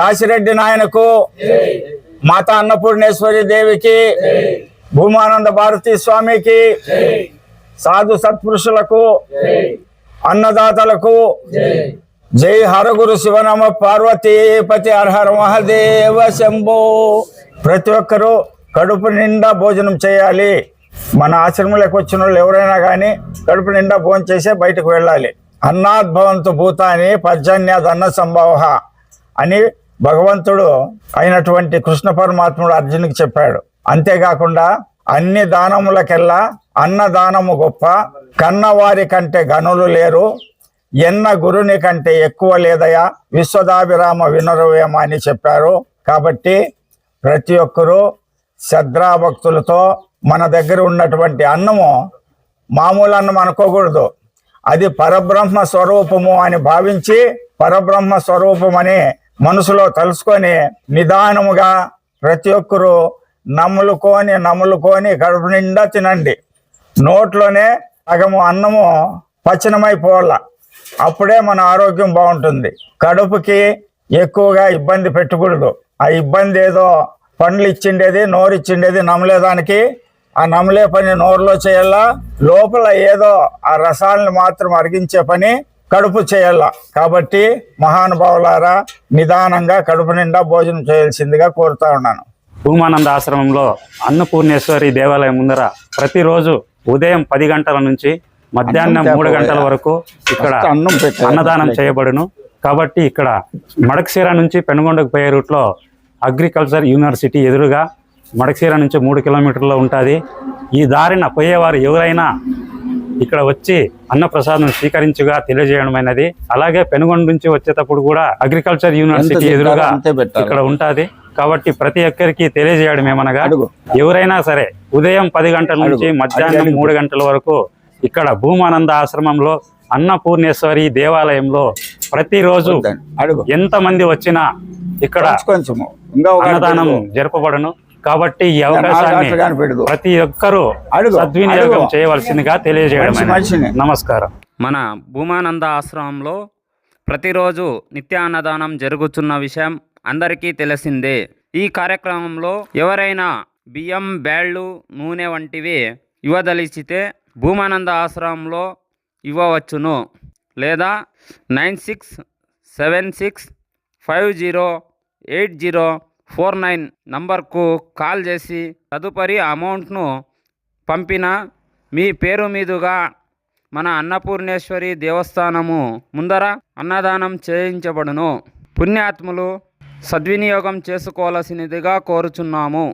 కాశిరెడ్డి నాయనకు, మాతా అన్నపూర్ణేశ్వరి దేవికి, భూమానంద భారతీ స్వామికి, సాధు సత్పురుషులకు, అన్నదాతలకు, జై హరగురు శివనమ పార్వతీపతి హర మహాదేవ శంభో. ప్రతి ఒక్కరూ కడుపు నిండా భోజనం చేయాలి. మన ఆశ్రమంలోకి వచ్చిన వాళ్ళు ఎవరైనా కానీ కడుపు నిండా భోజనం చేసే బయటకు వెళ్ళాలి. అన్నాద్భవంతు భూతాని పర్జన్యాద్ అన్న సంభవ అని భగవంతుడు అయినటువంటి కృష్ణ పరమాత్ముడు అర్జునుడికి చెప్పాడు. అంతేకాకుండా అన్ని దానములకెల్లా అన్నదానము గొప్ప, కన్నవారి కంటే గనులు లేరు, ఎన్న గురుని కంటే ఎక్కువ లేదయా, విశ్వదాభిరామ వినరవేమ అని చెప్పారు. కాబట్టి ప్రతి ఒక్కరూ శ్రద్ధాభక్తులతో మన దగ్గర ఉన్నటువంటి అన్నము మామూలు అన్నం అనుకోకూడదు, అది పరబ్రహ్మ స్వరూపము అని భావించి పరబ్రహ్మ స్వరూపం అని మనసులో తలుసుకొని నిదానముగా ప్రతి ఒక్కరూ నమ్ములుకొని కడుపు నిండా తినండి. నోట్లోనే సగము అన్నము పచనమైపోవాల, అప్పుడే మన ఆరోగ్యం బాగుంటుంది. కడుపుకి ఎక్కువగా ఇబ్బంది పెట్టకూడదు. ఆ ఇబ్బంది ఏదో పండ్లు ఇచ్చిండేది, నోరు ఇచ్చిండేది నమ్మలేదానికి, ఆ నమ్మలే పని నోరులో చేయాలా, లోపల ఏదో ఆ రసాలను మాత్రం అరిగించే పని కడుపు చేయాల. కాబట్టి మహానుభావులారా నిదానంగా కడుపు నిండా భోజనం చేయాల్సిందిగా కోరుతా ఉన్నాను. భూమానంద ఆశ్రమంలో అన్నపూర్ణేశ్వరి దేవాలయం ముందర ప్రతిరోజు ఉదయం 10 గంటల నుంచి మధ్యాహ్నం 3 గంటల వరకు ఇక్కడ అన్నదానం చేయబడును. కాబట్టి ఇక్కడ మడకశిర నుంచి పెనుగొండకు పోయే రూట్లో అగ్రికల్చర్ యూనివర్సిటీ ఎదురుగా మడకశిర నుంచి 3 కిలోమీటర్లో ఉంటుంది. ఈ దారిన పోయేవారు ఎవరైనా ఇక్కడ వచ్చి అన్నప్రసాదం స్వీకరించుగా తెలియజేయడమైనది. అలాగే పెనుగొండ నుంచి వచ్చేటప్పుడు కూడా అగ్రికల్చర్ యూనివర్సిటీ ఎదురుగా ఇక్కడ ఉంటుంది. కాబట్టి ప్రతి ఒక్కరికి తెలియజేయడం ఏమనగా, ఎవరైనా సరే ఉదయం 10 గంటల నుంచి మధ్యాహ్నం 3 గంటల వరకు ఇక్కడ భూమానంద ఆశ్రమంలో అన్నపూర్ణేశ్వరి దేవాలయంలో ప్రతిరోజు ఎంతమంది వచ్చినా ఇక్కడ అన్నదానం జరపబడను. కాబట్టి ఈ అవకాశాన్ని ప్రతి ఒక్కరూ సద్వినియోగం చేయవలసిందిగా తెలియజేయడం. నమస్కారం. మన భూమానంద ఆశ్రమంలో ప్రతిరోజు నిత్య అన్నదానం జరుగుతున్న విషయం అందరికీ తెలిసిందే. ఈ కార్యక్రమంలో ఎవరైనా బియ్యం, బ్యాళ్ళు, నూనె వంటివి ఇవ్వదలిచితే భూమానంద ఆశ్రమంలో ఇవ్వవచ్చును. లేదా 9676508049 నంబర్కు కాల్ చేసి తదుపరి అమౌంట్ను పంపిన మీ పేరు మీదుగా మన అన్నపూర్ణేశ్వరి దేవస్థానము ముందర అన్నదానం చేయించబడును. పుణ్యాత్ములు సద్వినియోగం చేసుకోవాల్సినదిగా కోరుచున్నాము.